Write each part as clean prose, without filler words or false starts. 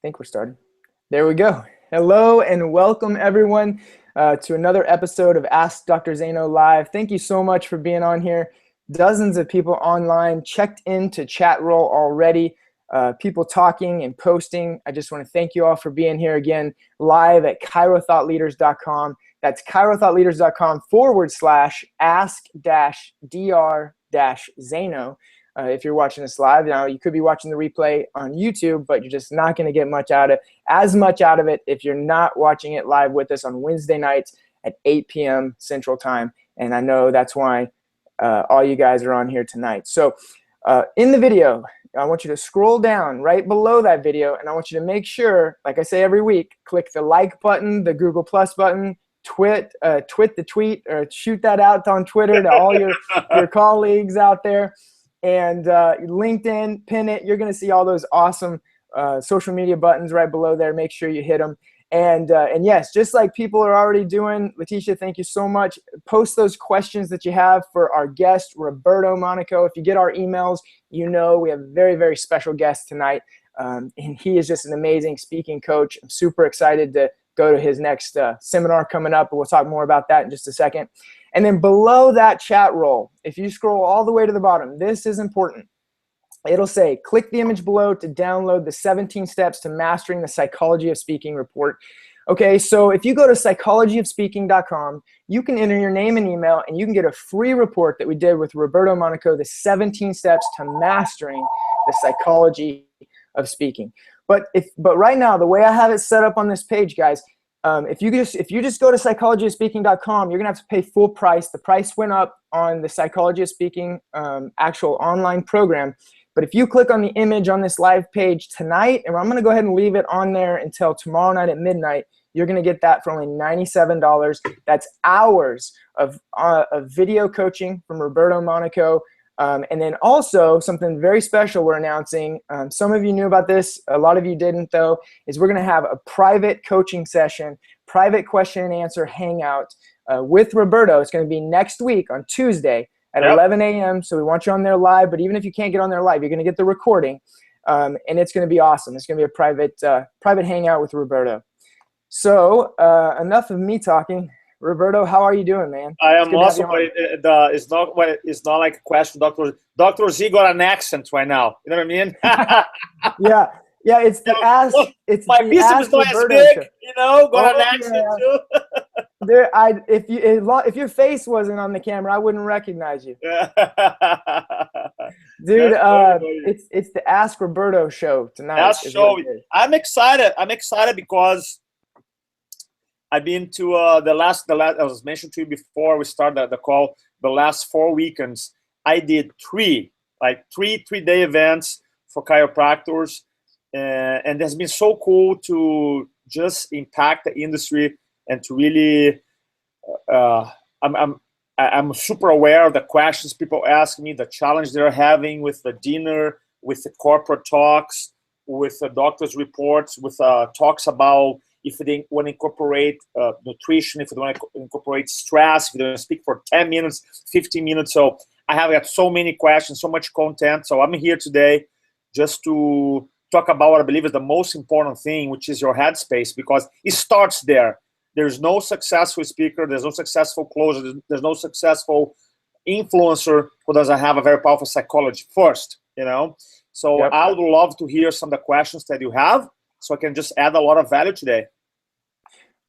think we're starting. There we go. Hello and welcome everyone to another episode of Ask Dr. Zaino Live. Thank you so much for being on here. Dozens of people online checked into chat roll already. People talking and posting. I just want to thank you all for being here again live at chirothoughtleaders.com. That's chirothoughtleaders.com/ask-dr-zaino. If you're watching this live now, you could be watching the replay on YouTube, but you're just not going to get as much out of it if you're not watching it live with us on Wednesday nights at 8 p.m. Central Time. And I know that's why all you guys are on here tonight. So in the video, I want you to scroll down right below that video, and I want you to make sure, like I say every week, click the like button, the Google Plus button, twit the tweet, or shoot that out on Twitter to all your colleagues out there. And LinkedIn, pin it. You're going to see all those awesome social media buttons right below there. Make sure you hit them. And yes, just like people are already doing, Leticia, thank you so much. Post those questions that you have for our guest, Roberto Monaco. If you get our emails, you know we have a very, very special guest tonight. And he is just an amazing speaking coach. I'm super excited to go to his next seminar coming up. But we'll talk more about that in just a second. And then below that chat roll, if you scroll all the way to the bottom, this is important. It'll say, click the image below to download the 17 steps to mastering the psychology of speaking report. Okay, so if you go to psychologyofspeaking.com, you can enter your name and email, and you can get a free report that we did with Roberto Monaco, the 17 steps to mastering the psychology of speaking. But right now, the way I have it set up on this page, guys, if you just go to psychologyofspeaking.com, you're gonna have to pay full price. The price went up on the Psychology of Speaking actual online program. But if you click on the image on this live page tonight, and I'm gonna go ahead and leave it on there until tomorrow night at midnight, you're gonna get that for only $97. That's hours of video coaching from Roberto Monaco. And then also something very special we're announcing. Some of you knew about this, a lot of you didn't though, is we're gonna have a private coaching session, private question and answer hangout with Roberto. It's gonna be next week on Tuesday at 11 a.m. So we want you on there live, but even if you can't get on there live, you're gonna get the recording. And it's gonna be awesome. It's gonna be a private hangout with Roberto. So enough of me talking. Roberto, how are you doing, man? I am awesome, but it's not like a question. Dr. Z got an accent right now. You know what I mean? yeah. It's the ask. It's my business is not as big, got an accent too. There, if your face wasn't on the camera, I wouldn't recognize you. Dude, it's the Ask Roberto show tonight. I'm excited. I'm excited because I've been to the last, I was mentioned to you before we started the call, the last 4 weekends. I did three three-day events for chiropractors. And it has been so cool to just impact the industry and to really, I'm super aware of the questions people ask me, the challenge they're having with the dinner, with the corporate talks, with the doctor's reports, with talks about if they want to incorporate nutrition, if they want to incorporate stress, if they want to speak for 10 minutes, 15 minutes. So I have got so many questions, so much content. So I'm here today just to talk about what I believe is the most important thing, which is your headspace, because it starts there. There's no successful speaker, there's no successful closer, there's no successful influencer who doesn't have a very powerful psychology first, So yep. I would love to hear some of the questions that you have, so I can just add a lot of value today.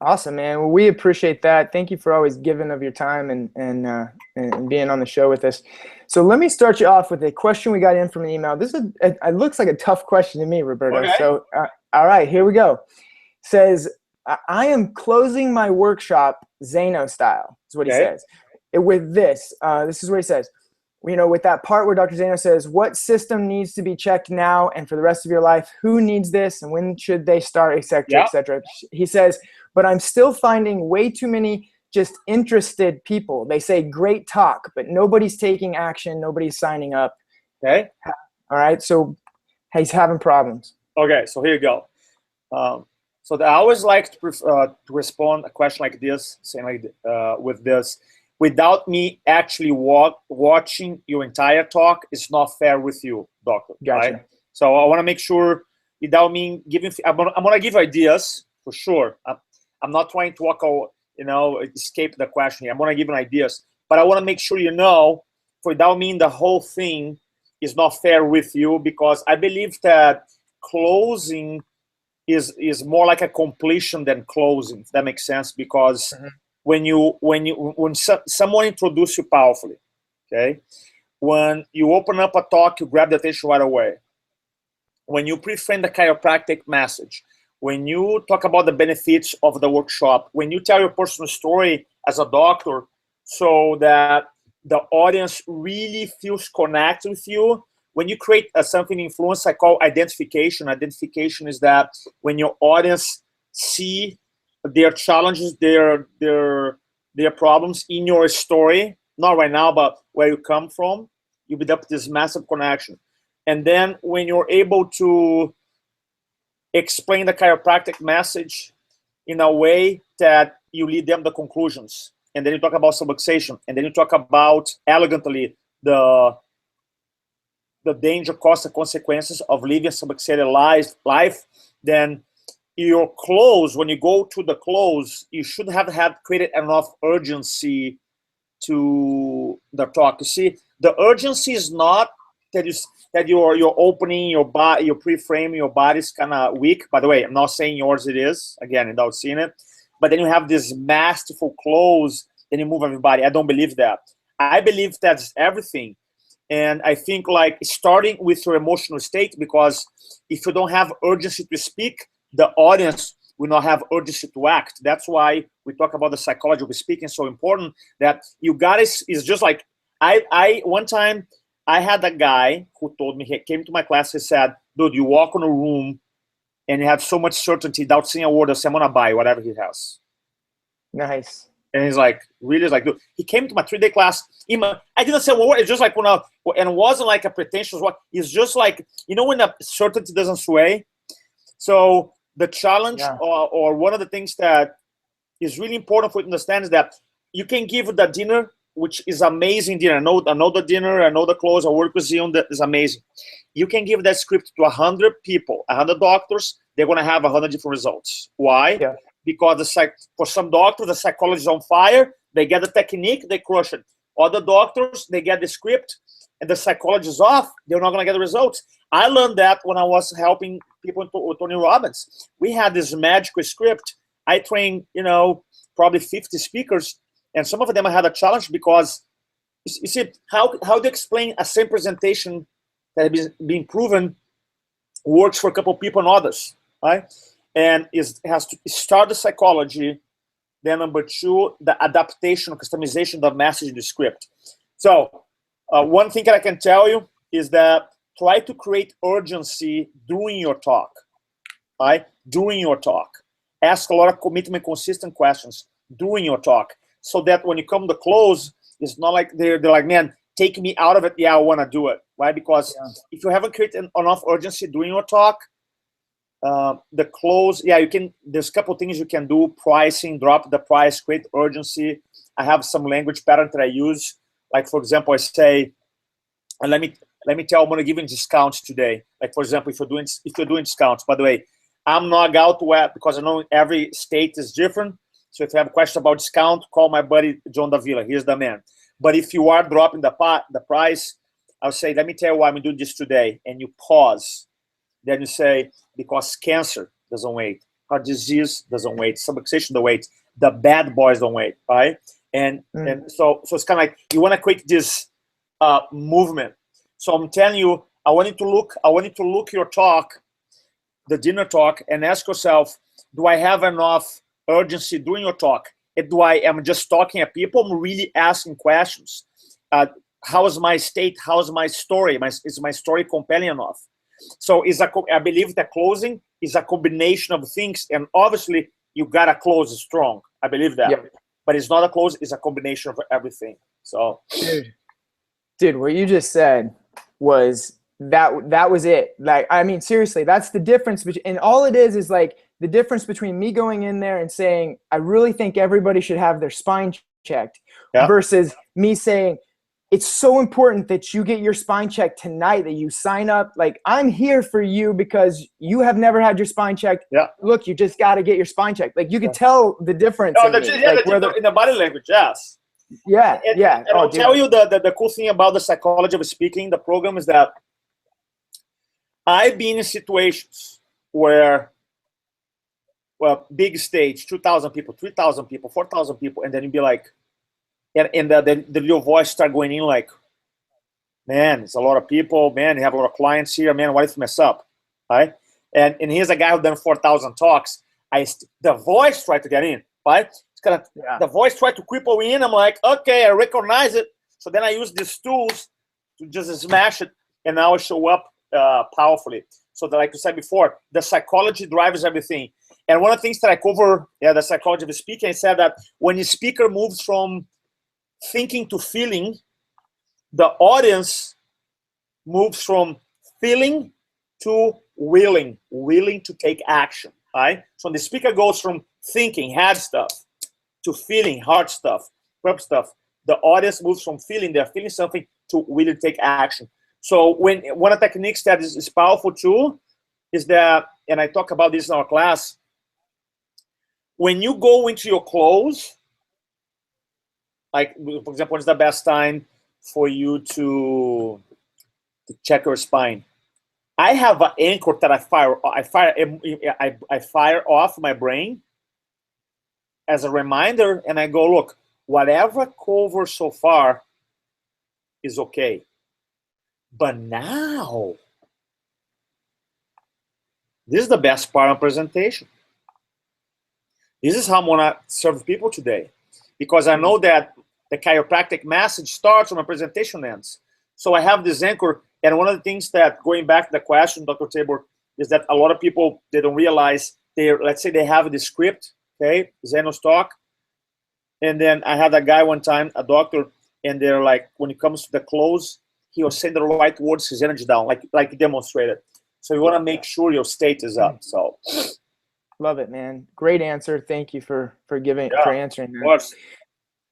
Awesome, man. Well, we appreciate that. Thank you for always giving of your time and being on the show with us. So let me start you off with a question we got in from an email. It looks like a tough question to me, Roberto. Okay. So, all right, here we go. It says, I am closing my workshop Zaino style, is what he says. With this is what he says. With that part where Dr. Zaino says, what system needs to be checked now and for the rest of your life? Who needs this and when should they start, et cetera, et cetera. He says, but I'm still finding way too many just interested people. They say great talk, but nobody's taking action. Nobody's signing up. Okay. All right. So he's having problems. Okay. So here you go. So I always like to respond a question like this, saying like with this. Without me actually watching your entire talk, it's not fair with you, doctor. Gotcha. Right? So I want to make sure without me giving. I'm gonna give ideas for sure. I'm not trying to walk out, escape the question here. I'm gonna give you ideas, but I want to make sure without mean the whole thing is not fair with you, because I believe that closing is more like a completion than closing, if that makes sense. Because when someone introduces you powerfully, okay, when you open up a talk, you grab the attention right away. When you pre-frame the chiropractic message, when you talk about the benefits of the workshop, when you tell your personal story as a doctor, so that the audience really feels connected with you. When you create something influence, I call identification. Identification is that when your audience see their challenges, their problems in your story, not right now, but where you come from, you build up this massive connection. And then when you're able to explain the chiropractic message in a way that you lead them to conclusions, and then you talk about subluxation, and then you talk about elegantly the danger, cost, and consequences of living a subluxated life, then your close, when you go to the close, you should have had created enough urgency to the talk. You see, the urgency is not that you're opening your body, you're pre-framing your body's kind of weak. By the way, I'm not saying yours it is, again, without seeing it. But then you have this masterful close, then you move everybody. I don't believe that. I believe that's everything. And I think like starting with your emotional state, because if you don't have urgency to speak, the audience will not have urgency to act. That's why we talk about the psychology of speaking so important, that you gotta, is just like, one time I had a guy who told me, he came to my class, he said, dude, you walk in a room and you have so much certainty without saying a word, I say, I'm gonna buy whatever he has. Nice. And he's like, really? He's like, dude, he came to my 3-day class. I didn't say one word. It's just like, and it wasn't like a pretentious one. It's just like, when the certainty doesn't sway. So the challenge, or one of the things that is really important for you to understand, is that you can give the dinner, which is amazing dinner. I know the dinner, I know the clothes, I work with Zion, that is amazing. You can give that script to 100 people, 100 doctors, they're going to have 100 different results. Why? Yeah. Because for some doctors, the psychology is on fire, they get the technique, they crush it. Other doctors, they get the script, and the psychology is off, they're not going to get the results. I learned that when I was helping people with Tony Robbins. We had this magical script. I trained, probably 50 speakers, and some of them I had a challenge because, you see, how do you explain a same presentation that has been proven works for a couple of people and others, right? And it has to start the psychology. Then number 2, the adaptation, customization of the message in the script. So one thing that I can tell you is that try to create urgency during your talk, right? During your talk. Ask a lot of commitment, consistent questions during your talk, so that when you come to close, it's not like they're like, man, take me out of it. Yeah, I want to do it, right? Because if you haven't created enough urgency during your talk, the close, you can, there's a couple things you can do. Pricing, drop the price, create urgency. I have some language pattern that I use. Like, for example, I say, and let me tell, I'm going to give you discounts today. Like, for example, if you're doing discounts, by the way, I'm not out to web, because I know every state is different. So if you have a question about discount, call my buddy John Davila. He's the man. But if you are dropping the price, I'll say, let me tell you why I'm doing this today. And you pause. Then you say, because cancer doesn't wait, heart disease doesn't wait, subluxation doesn't wait, the bad boys don't wait, right? And so it's kind of like you want to create this movement. So I'm telling you, I want you to look your talk, the dinner talk, and ask yourself, do I have enough urgency during your talk? Am just talking at people? I'm really asking questions. How is my state? How is my story? Is my story compelling enough? So I believe that closing is a combination of things, and obviously you gotta close strong. I believe that, but it's not a close; it's a combination of everything. So, dude, what you just said was that was it. Like, I mean, seriously, that's the difference between, and all it is like the difference between me going in there and saying, I really think everybody should have their spine checked, versus me saying, it's so important that you get your spine checked tonight, that you sign up. Like, I'm here for you because you have never had your spine checked. Yeah. Look, you just got to get your spine checked. Like, you can tell the difference. Oh, in me. Like, in the body language, yes. Yeah, yeah. And I'll tell you the cool thing about the psychology of speaking, the program, is that I've been in situations where, well, big stage, 2,000 people, 3,000 people, 4,000 people, and then you'd be like, and the little voice start going in like, man, it's a lot of people, man, you have a lot of clients here, man, what if you mess up, right? And here's a guy who done 4,000 talks. The voice tried to get in, right? It's kind of, the voice tried to cripple in. I'm like, okay, I recognize it. So then I use these tools to just smash it, and now I show up powerfully. So that, like you said before, the psychology drives everything. And one of the things that I cover, the psychology of speaking, I said that when a speaker moves from thinking to feeling, the audience moves from feeling to willing to take action, right? So the speaker goes from thinking, head stuff, to feeling, heart stuff, prep stuff. The audience moves from feeling, they're feeling something, to willing to take action. So when one of the techniques that is powerful too is that, and I talk about this in our class, when you go into your clothes, like, for example, what's the best time for you to check your spine? I have an anchor that I fire off my brain as a reminder, and I go, look, whatever cover so far is okay. But now, this is the best part of presentation. This is how I'm gonna serve people today, because I know that the chiropractic message starts when my presentation ends. So I have this anchor, and one of the things that, going back to the question, Dr. Tabor, is that a lot of people, they don't realize, let's say they have the script, okay, Zaino's talk, and then I had a guy one time, a doctor, and they're like, when it comes to the close, he was saying the right words, his energy down, like he demonstrated. So you want to make sure your state is up. So love it, man. Great answer. Thank you for answering that. Of course.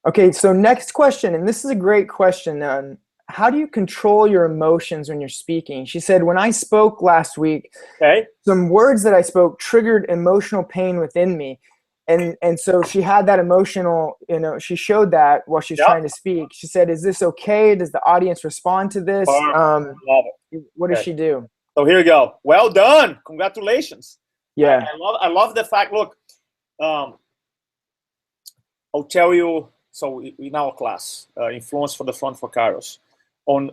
Okay, so next question, and this is a great question. How do you control your emotions when you're speaking? She said, when I spoke last week, some words that I spoke triggered emotional pain within me. And so she had that emotional, she showed that while she's trying to speak. She said, is this okay? Does the audience respond to this? What does she do? So here we go. Well done. Congratulations. Yeah. I love the fact, look, I'll tell you, so in our class, Influence for the Front for Kairos.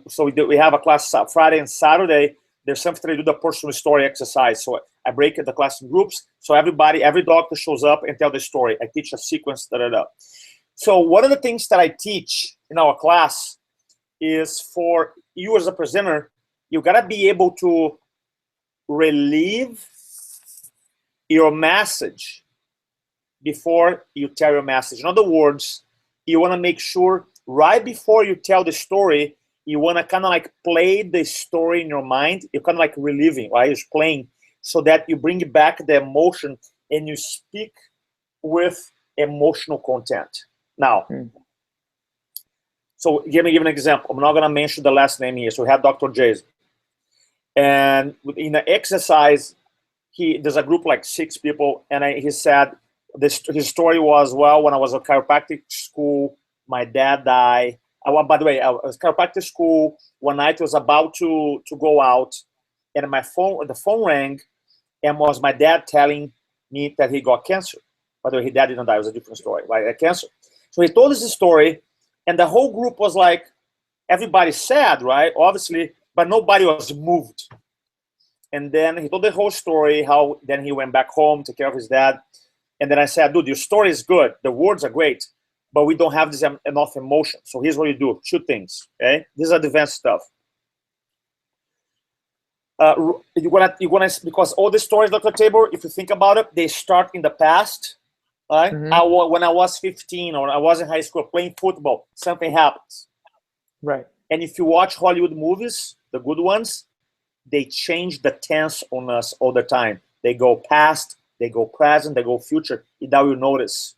So we have a class Friday and Saturday. There's something to do the personal story exercise. So I break the class in groups. So every doctor shows up and tell the story. I teach a sequence, So one of the things that I teach in our class is, for you as a presenter, you gotta be able to relieve your message before you tell your message. In other words, you want to make sure right before you tell the story, you want to kind of like play the story in your mind. You're kind of like reliving, right? You're playing, so that you bring back the emotion and you speak with emotional content. Now, so give me an example. I'm not going to mention the last name here. So we have Dr. Jason. And in the exercise, there's a group like 6 people, and he said his story was, well, when I was at chiropractic school, my dad died. By the way, I was chiropractic school. One night I was about to go out, and the phone rang, and was my dad telling me that he got cancer. By the way, his dad didn't die. It was a different story, right? Cancer. So he told us the story, and the whole group was like, everybody's sad, right? Obviously, but nobody was moved. And then he told the whole story, how then he went back home to take care of his dad. And then I said, dude, your story is good. The words are great, but we don't have enough emotion. So here's what you do. 2 things, okay? This is advanced stuff. You wanna, because all the stories, Dr. Tabor, if you think about it, they start in the past, right? When I was 15 or I was in high school playing football, something happens. Right. And if you watch Hollywood movies, the good ones, they change the tense on us all the time. They go past, they go present, they go future. That you notice.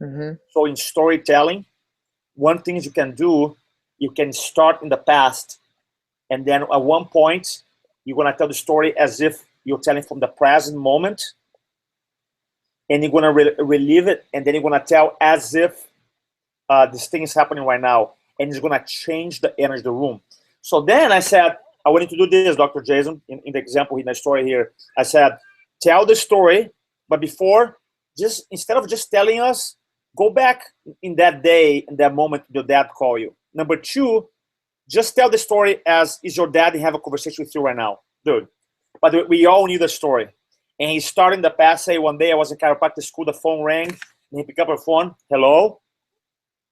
So in storytelling, one thing you can do you can start in the past, and then at one point, you're going to tell the story as if you're telling from the present moment, and you're going to relive it, and then you're going to tell as if this thing is happening right now, and it's going to change the energy of the room. So then I said, I wanted to do this, Dr. Jason, in the example in the story here. I said, tell the story, but before, just instead of just telling us, go back in that day, in that moment your dad called you. Number two, just tell the story as is your dad have a conversation with you right now, dude. But we all need a story. And he started in the past, say one day I was in chiropractic school, the phone rang, and he picked up her phone. Hello?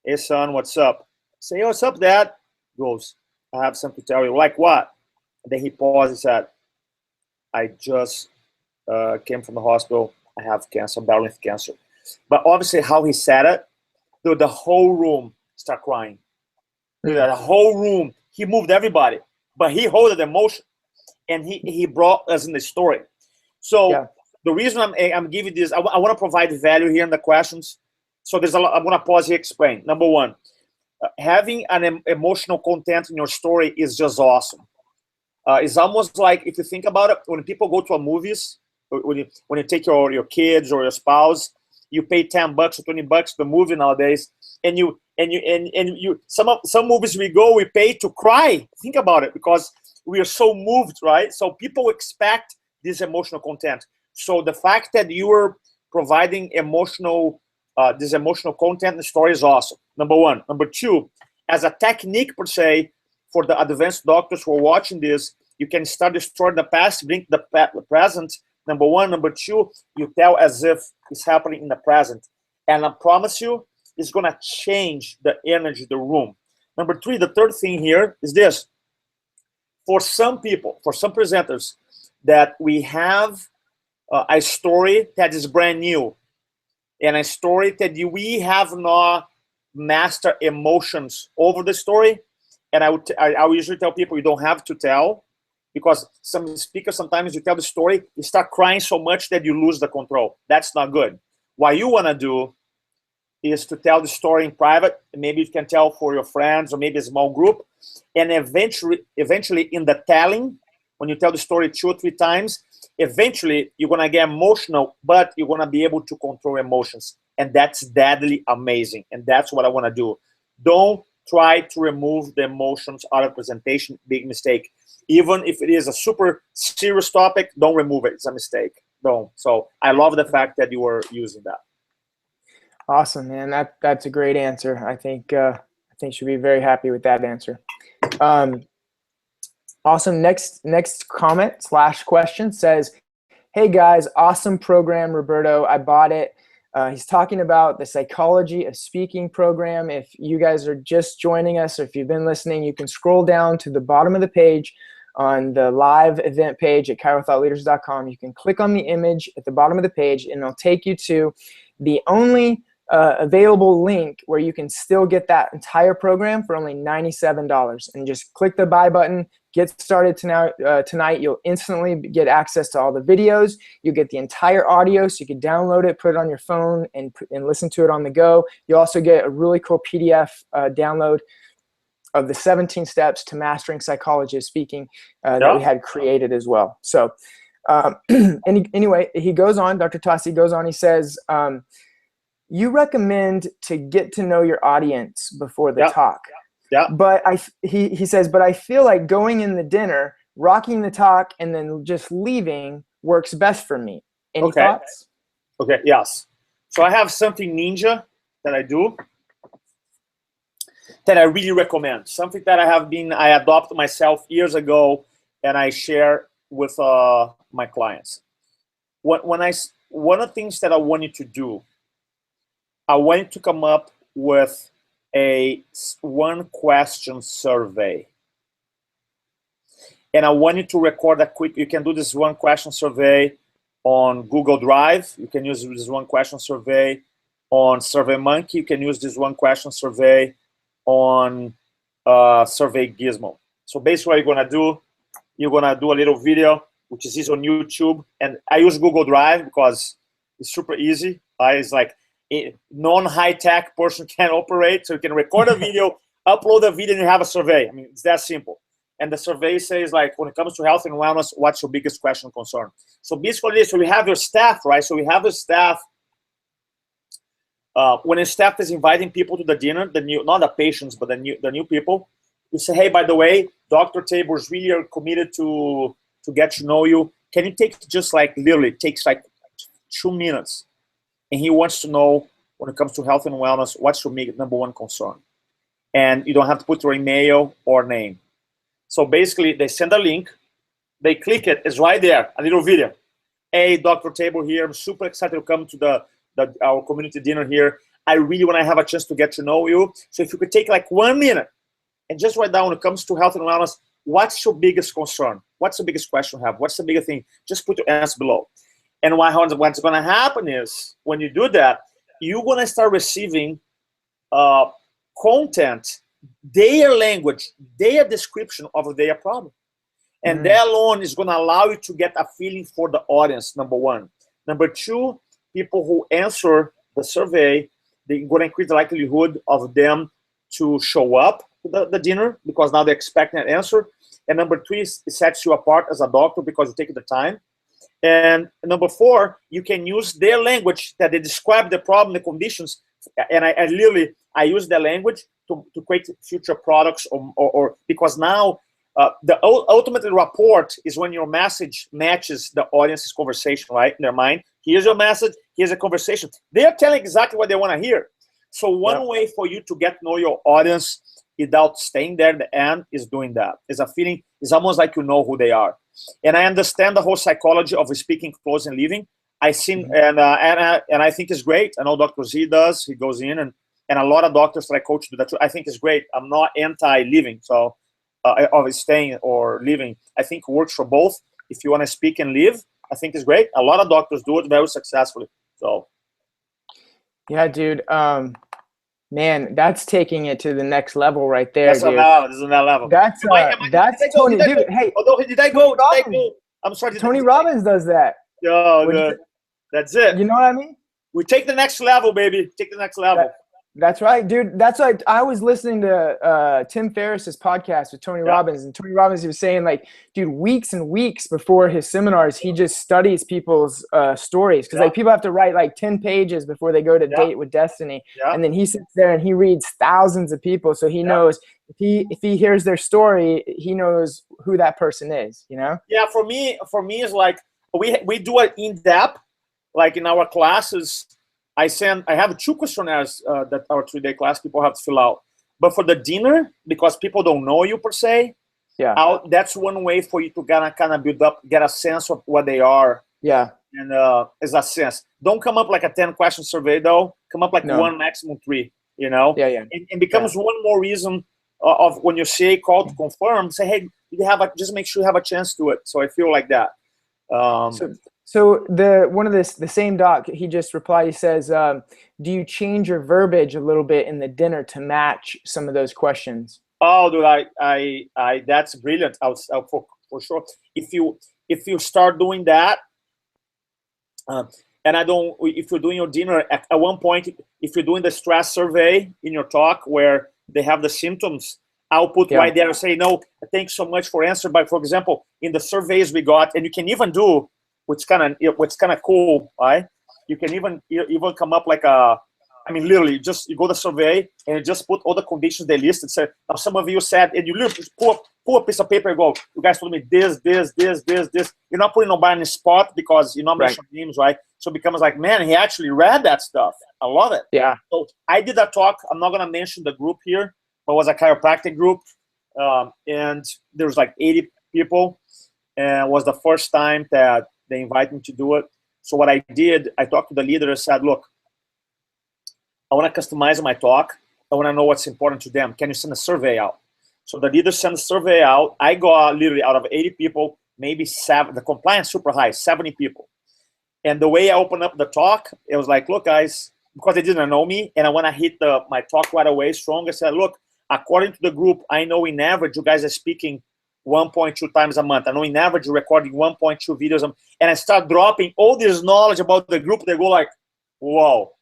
Hey son, what's up? Say, hey, what's up, Dad? He goes, I have something to tell you. Like what? And then he paused and said, I just came from the hospital. I have cancer, battling with cancer. But obviously how he said it, dude, the whole room started crying. Dude, the whole room, he moved everybody, but he held the emotion, and he brought us in the story. So the reason I'm giving this, I want to provide value here in the questions. So there's a lot, I'm going to pause here, explain. Number one, having an emotional content in your story is just awesome. It's almost like, if you think about it, when people go to a movies, when you take your kids or your spouse, you pay $10 or $20 the movie nowadays, and you some movies we pay to cry. Think about it, because we are so moved, right? So people expect this emotional content. So the fact that you are providing emotional this emotional content in the story is awesome. Number one. Number two, as a technique per se, for the advanced doctors who are watching this, you can start the story in the past, bring the present. Number one. Number two, you tell as if it's happening in the present. And I promise you, it's going to change the energy of the room. Number three, the third thing here is this. For some people, for some presenters, that we have a story that is brand new, and a story that we have not mastered emotions over the story. And I would usually tell people, you don't have to tell, because some speakers, sometimes you tell the story, you start crying so much that you lose the control. That's not good. What you want to do is to tell the story in private. Maybe you can tell for your friends or maybe a small group. And eventually in the telling, when you tell the story 2 or 3 times, eventually you're going to get emotional, but you're going to be able to control emotions. And that's deadly amazing. And that's what I want to do. Don't try to remove the emotions out of presentation. Big mistake. Even if it is a super serious topic, don't remove it. It's a mistake. Don't. So I love the fact that you were using that. Awesome, man. That's a great answer. I think you should be very happy with that answer. Awesome. Next comment / question says, hey guys, awesome program, Roberto. I bought it. He's talking about the Psychology of Speaking program. If you guys are just joining us, or if you've been listening, you can scroll down to the bottom of the page on the live event page at chirothoughtleaders.com. You can click on the image at the bottom of the page, and it'll take you to the only available link where you can still get that entire program for only $97. And just click the buy button, get started tonight. You'll instantly get access to all the videos. You get the entire audio, so you can download it, put it on your phone, and listen to it on the go. You also get a really cool PDF download of the 17 steps to mastering psychology of speaking that we had created as well. So anyway, he goes on, Dr. Tassi goes on, he says, you recommend to get to know your audience before the talk. Yeah. But he says, but I feel like going in the dinner, rocking the talk, and then just leaving works best for me. Any thoughts? Okay, yes. So I have something ninja that I do that I really recommend. Something that I adopted myself years ago, and I share with my clients. One of the things that I want you to do, I want you to come up with a 1-question survey. And I want you to record a quick, you can do this 1-question survey on Google Drive. You can use this 1-question survey on SurveyMonkey. You can use this 1-question survey on Survey Gizmo. So basically what you're gonna do a little video, which is on YouTube. And I use Google Drive because it's super easy. It's like a non-high-tech person can operate. So you can record a video Upload a video and you have a survey. I mean, it's that simple. And the survey says, like, when it comes to health and wellness, what's your biggest question or concern? So basically, so we have your staff, right? So we have the staff. When a staff is inviting people to the dinner, the new, not the patients, but the new people, you say, hey, by the way, Dr. Tabor's really are committed to get to know you. Can you take just like, literally, it takes like 2 minutes. And he wants to know, when it comes to health and wellness, what's your number one concern? And you don't have to put your email or name. So basically, they send a link, they click it, it's right there, a little video. Hey, Dr. Tabor here, I'm super excited to come to our community dinner here. I really want to have a chance to get to know you. So if you could take like 1 minute and just write down, when it comes to health and wellness, what's your biggest concern? What's the biggest question you have? What's the biggest thing? Just put your answer below. And what's going to happen is, when you do that, you're going to start receiving content, their language, their description of their problem. And that alone is going to allow you to get a feeling for the audience, number one. Number two, people who answer the survey, they're going to increase the likelihood of them to show up to the dinner, because now they're expecting an answer. And number three, it sets you apart as a doctor because you take the time. And number four, you can use their language that they describe the problem, the conditions, and I use their language to create future products, or because now the ultimate report is when your message matches the audience's conversation, right, in their mind. Here's your message, here's a conversation. They're telling exactly what they want to hear. So one way for you to get to know your audience without staying there at the end is doing that. It's a feeling, it's almost like you know who they are. And I understand the whole psychology of speaking, close, and leaving. I seen and I think it's great. I know Dr. Z does. He goes in, and a lot of doctors that I coach do that too. I think it's great. I'm not anti-leaving, so of staying or leaving. I think it works for both. If you want to speak and leave, I think it's great. A lot of doctors do it very successfully. So yeah, dude. Man, that's taking it to the next level right there, that's dude. This is another level. That's Tony, dude. Hey, did I go? I'm sorry. Tony Robbins does that. Yo, that's it. You know what I mean? We take the next level, baby. Take the next level. That's right, dude. That's like, I was listening to Tim Ferriss's podcast with Tony Robbins, and Tony Robbins, he was saying, like, dude, weeks and weeks before his seminars, he just studies people's stories, because like people have to write like 10 pages before they go to Date with Destiny, and then he sits there and he reads thousands of people, so he knows if he hears their story, he knows who that person is. You know? Yeah. For me, it's like we do it in depth, like in our classes. I have 2 questionnaires that our 3-day class people have to fill out. But for the dinner, because people don't know you per se, that's one way for you to kind of build up, get a sense of what they are. Yeah. And as a sense, don't come up like a 10-question survey though. Come up like 1, maximum 3. You know. Yeah. And becomes one more reason of when you say call to confirm. Say, hey, just make sure you have a chance to it. So I feel like that. So the same doc, he just replied, he says, do you change your verbiage a little bit in the dinner to match some of those questions? Oh, dude, I that's brilliant. For sure. If you start doing that, if you're doing your dinner at one point, if you're doing the stress survey in your talk where they have the symptoms, I'll put right there and say, no, thanks so much for answering. But for example, in the surveys we got, and you can even do, what's kind of cool, right? You can even come up like literally just you go to the survey and you just put all the conditions they listed. So now some of you said, and you literally pull a piece of paper and go, you guys told me this. You're not putting nobody on the spot because you're not mentioning names, right? So it becomes like, man, he actually read that stuff. I love it. Yeah. So I did that talk. I'm not gonna mention the group here, but it was a chiropractic group, and there was like 80 people, and it was the first time that they invited me to do it. So what I did, I talked to the leader and said, look, I want to customize my talk. I want to know what's important to them. Can you send a survey out? So the leader sent a survey out. I got literally out of 80 people, maybe 7, the compliance super high, 70 people. And the way I opened up the talk, it was like, look, guys, because they didn't know me, and I want to hit my talk right away strong. I said, look, according to the group, I know in average you guys are speaking 1.2 times a month. I know in average you're recording 1.2 videos, and I start dropping all this knowledge about the group. They go like, whoa,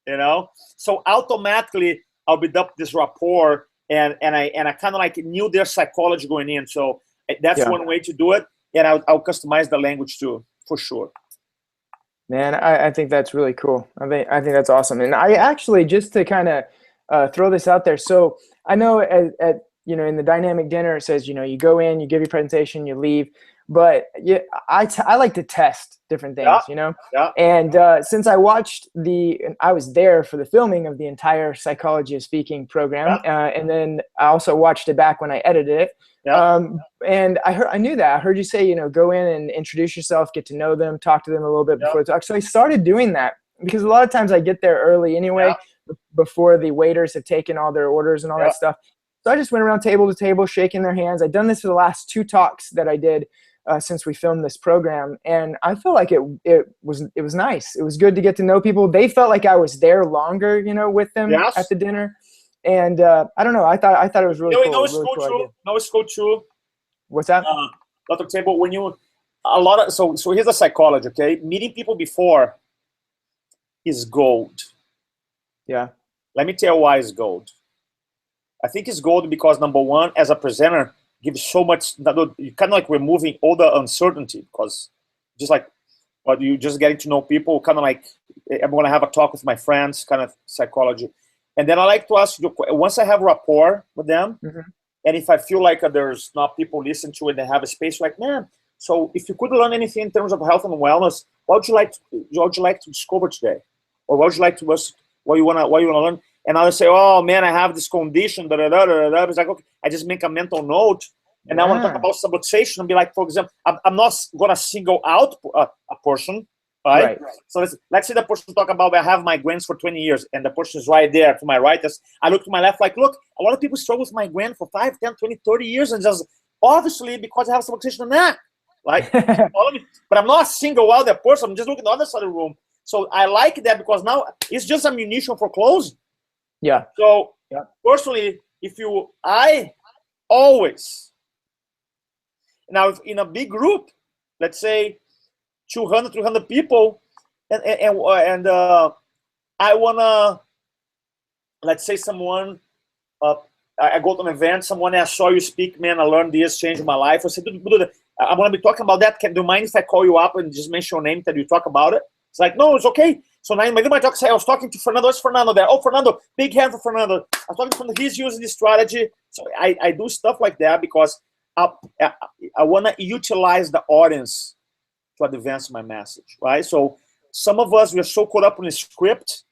you know? So automatically I'll build up this rapport and I kind of like knew their psychology going in. So that's Yeah. one way to do it. And I'll customize the language too, for sure. Man, I think that's really cool. I think that's awesome. And I actually, just to kind of throw this out there. So I know at in the dynamic dinner, it says, you go in, you give your presentation, you leave. But yeah, I like to test different things, Yeah. Yeah. And since I I was there for the filming of the entire Psychology of Speaking program, and then I also watched it back when I edited it. Yeah. And I knew that. I heard you say, go in and introduce yourself, get to know them, talk to them a little bit before the talk. So I started doing that because a lot of times I get there early anyway, before the waiters have taken all their orders and all that stuff. So I just went around table to table, shaking their hands. I've done this for the last 2 talks that I did since we filmed this program, and I feel like it was nice. It was good to get to know people. They felt like I was there longer, with them at the dinner, and I don't know. I thought it was really cool. No, it's really cool too. No, it's cool too. What's that? Dr. Table, when you so here's the psychology. Okay, meeting people before is gold. Yeah. Let me tell you why it's gold. I think it's gold because, number one, as a presenter, gives so much. You kind of like removing all the uncertainty, because just like you just getting to know people, kind of like I'm going to have a talk with my friends, kind of psychology. And then I like to ask you, once I have rapport with them, and if I feel like there's not people listen to it, they have a space, like, man, so if you could learn anything in terms of health and wellness, what would you like to discover today, or what would you like to what you want to learn? And I'll say, oh man, I have this condition. It's like, okay, I just make a mental note, and I want to talk about subluxation and be like, for example, I'm not gonna single out a person, right? So let's say the person talk about, I have migraines for 20 years, and the person is right there to my right. I look to my left, like, look, a lot of people struggle with migraine for 5, 10, 20, 30 years, and just obviously because I have subluxation in that, right? But I'm not single out that person. I'm just looking at the other side of the room. So I like that because now it's just ammunition for closing. Yeah. So personally, I always, now if in a big group, let's say 200, 300 people, and I wanna, let's say someone, I go to an event, someone, I saw you speak, man, I learned this, changed my life. I said, I'm gonna be talking about that. Do you mind if I call you up and just mention your name that you talk about it? It's like, no, it's okay. So now in my talk, say I was talking to Fernando. Where's Fernando there? Oh, Fernando, big hand for Fernando. I was talking to Fernando. He's using this strategy. So I do stuff like that because I want to utilize the audience to advance my message, right? So some of us, we're so caught up in a script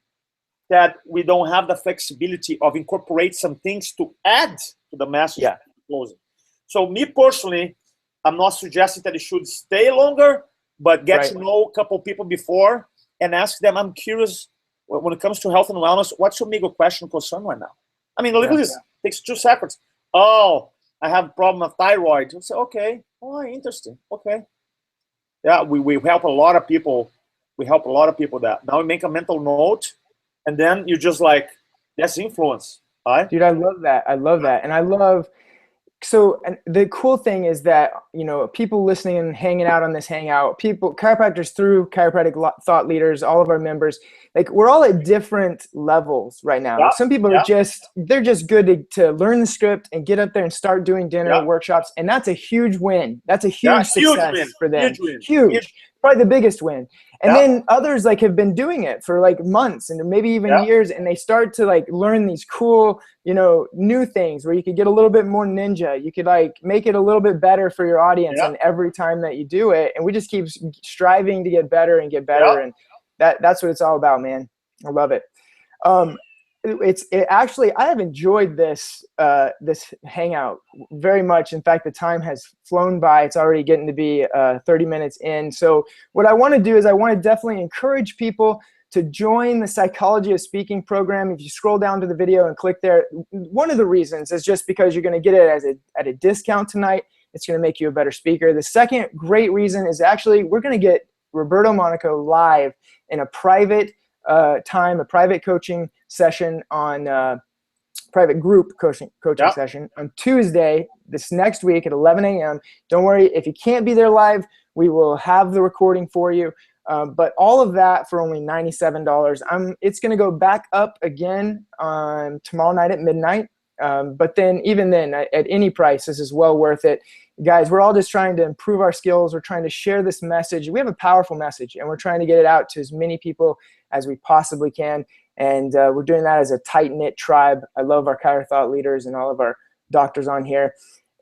that we don't have the flexibility of incorporate some things to add to the message. Closing. So me personally, I'm not suggesting that you should stay longer, but get to know a couple people before and ask them, I'm curious, when it comes to health and wellness, what's your bigger question concern right now? I mean, look at this. It takes 2 seconds. Oh, I have a problem with thyroid. You'll say, okay. Oh, interesting. Okay. Yeah, we help a lot of people. We help a lot of people that. Now we make a mental note, and then you just like, that's influence. Right? Dude, I love that. I love that. And I love, so and the cool thing is that, people listening and hanging out on this hangout, chiropractors through chiropractic thought leaders, all of our members, like we're all at different levels right now. Like some people are they're just good to learn the script and get up there and start doing dinner workshops. And that's a huge win. That's a huge success for them. Huge. Probably the biggest win. And then others like have been doing it for like months and maybe even years, and they start to like learn these cool, new things where you could get a little bit more ninja. You could like make it a little bit better for your audience and every time that you do it. And we just keep striving to get better and get better. And that's what it's all about, man. I love it. Actually, I have enjoyed this hangout very much. In fact, the time has flown by. It's already getting to be 30 minutes in. So what I want to do is I want to definitely encourage people to join the Psychology of Speaking program. If you scroll down to the video and click there, one of the reasons is just because you're going to get it at a discount tonight. It's going to make you a better speaker. The second great reason is actually we're going to get Roberto Monaco live in a private time, a private coaching session on private group coaching session on Tuesday this next week at 11 a.m. Don't worry, if you can't be there live, we will have the recording for you. But all of that for only $97. It's going to go back up again on tomorrow night at midnight. But then even then, at any price, this is well worth it. Guys, we're all just trying to improve our skills. We're trying to share this message. We have a powerful message, and we're trying to get it out to as many people as we possibly can. And we're doing that as a tight-knit tribe. I love our Kyra Thought leaders and all of our doctors on here.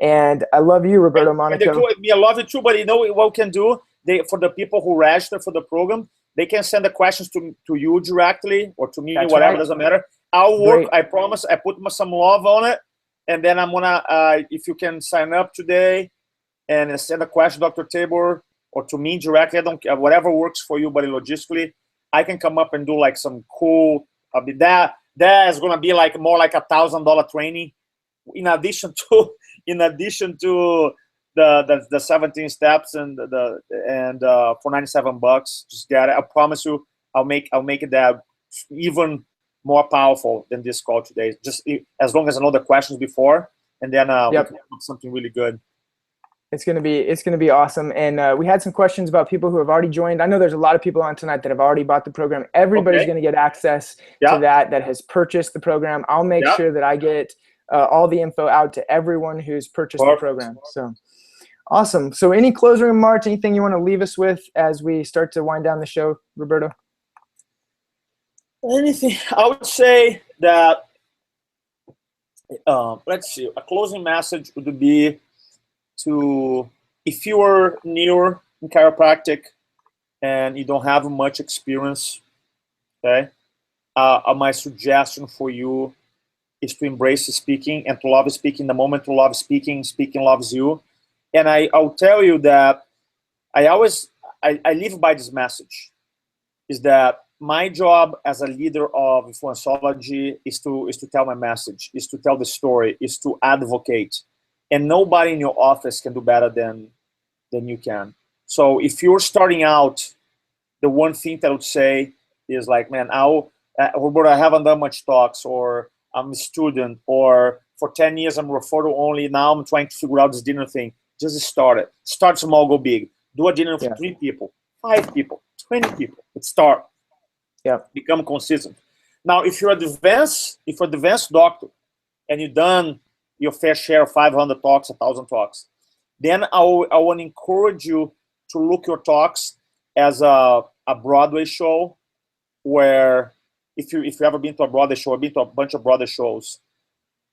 And I love you, Roberto, Monaco. I love it too, but you know what we can do? For the people who register for the program, they can send the questions to you directly or to me, That's whatever, right. doesn't matter. I'll work, Great. I promise. I put some love on it. And then I'm going to, if you can sign up today and send a question to Dr. Tabor or to me directly, I don't care, whatever works for you, but logistically, I can come up and do like some cool, that is going to be like more like $1,000 training in addition to the 17 steps and for $97. Just get it. I promise you, I'll make it that even more powerful than this call today. Just as long as I know the questions before, and then we can have something really good. It's gonna be awesome. And we had some questions about people who have already joined. I know there's a lot of people on tonight that have already bought the program. Everybody's gonna get access to that has purchased the program. I'll make sure that I get all the info out to everyone who's purchased the program. So awesome. So any closing remarks, anything you want to leave us with as we start to wind down the show, Roberto? Anything, I would say that, let's see, a closing message would be to, if you are newer in chiropractic and you don't have much experience, okay, my suggestion for you is to embrace speaking and to love speaking. The moment you love speaking, speaking loves you. And I'll tell you that I live by this message, is that my job as a leader of influencology is to tell my message, is to tell the story, is to advocate. And nobody in your office can do better than you can. So if you're starting out, the one thing that I would say is like, man, Roberto, I haven't done much talks, or I'm a student, or for 10 years I'm referral only, now I'm trying to figure out this dinner thing. Just start it. Start small, go big. Do a dinner for 3 people, 5 people, 20 people. Let's start. Become consistent. Now, if you're an advanced doctor and you've done your fair share of 500 talks, 1,000 talks, then I want to encourage you to look your talks as a Broadway show, where if you've ever been to a Broadway show, I've been to a bunch of Broadway shows.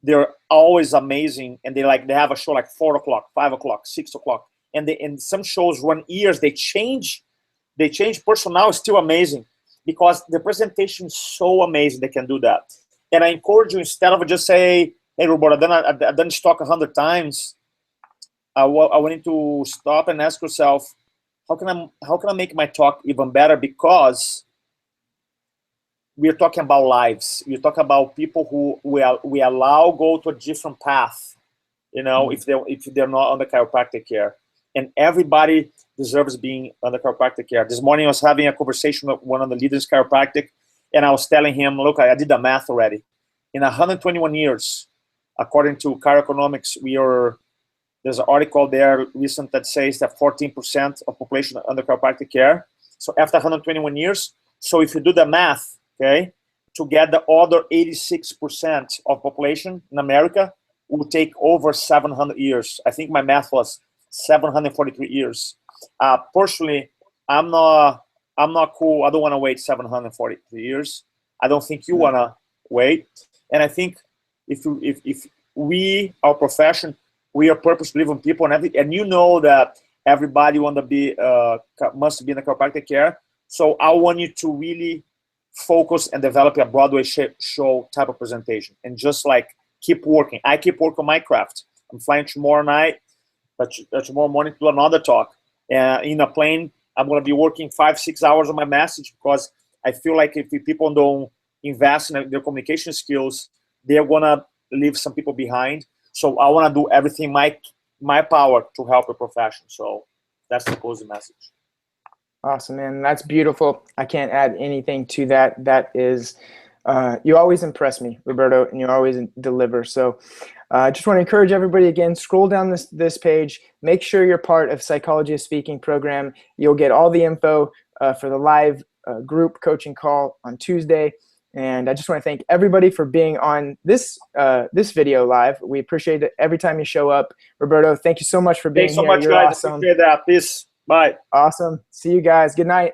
They're always amazing, and they have a show like 4 o'clock, 5 o'clock, 6 o'clock, and some shows run years. They change personnel is still amazing, because the presentation is so amazing. They can do that. And I encourage you, instead of just say, hey, Roberto, I've done this talk 100 times, I want you to stop and ask yourself, how can I make my talk even better? Because we're talking about lives. We're talking about people who we allow go to a different path, if they're not under chiropractic care. And everybody deserves being under chiropractic care. This morning I was having a conversation with one of the leaders of chiropractic, and I was telling him, look, I did the math already. In 121 years, according to Chiroeconomics, there's an article there recent that says that 14% of population under chiropractic care. So after 121 years, so if you do the math, okay, to get the other 86% of population in America, will take over 700 years. I think my math was 743 years. Personally, I'm not cool. I don't want to wait 743 years. I don't think you want to wait. And I think if our profession, we are purpose-driven people, and you know that everybody must be in the chiropractic care. So I want you to really focus and develop a Broadway show type of presentation, and just like keep working. I keep working on my craft. I'm flying tomorrow night, tomorrow morning to do another talk. In a plane, I'm going to be working 5-6 hours on my message, because I feel like if people don't invest in their communication skills, they're going to leave some people behind. So I want to do everything my power to help the profession. So that's the closing message. Awesome, man. That's beautiful. I can't add anything to that. That is, you always impress me, Roberto, and you always deliver. So I just want to encourage everybody again, scroll down this page, make sure you're part of Psychology of Speaking program. You'll get all the info for the live group coaching call on Tuesday. And I just want to thank everybody for being on this this video live. We appreciate it every time you show up. Roberto, thank you so much for being Thanks so here. much, You're guys. awesome. Appreciate that. Peace. Bye. Awesome. See you guys. Good night.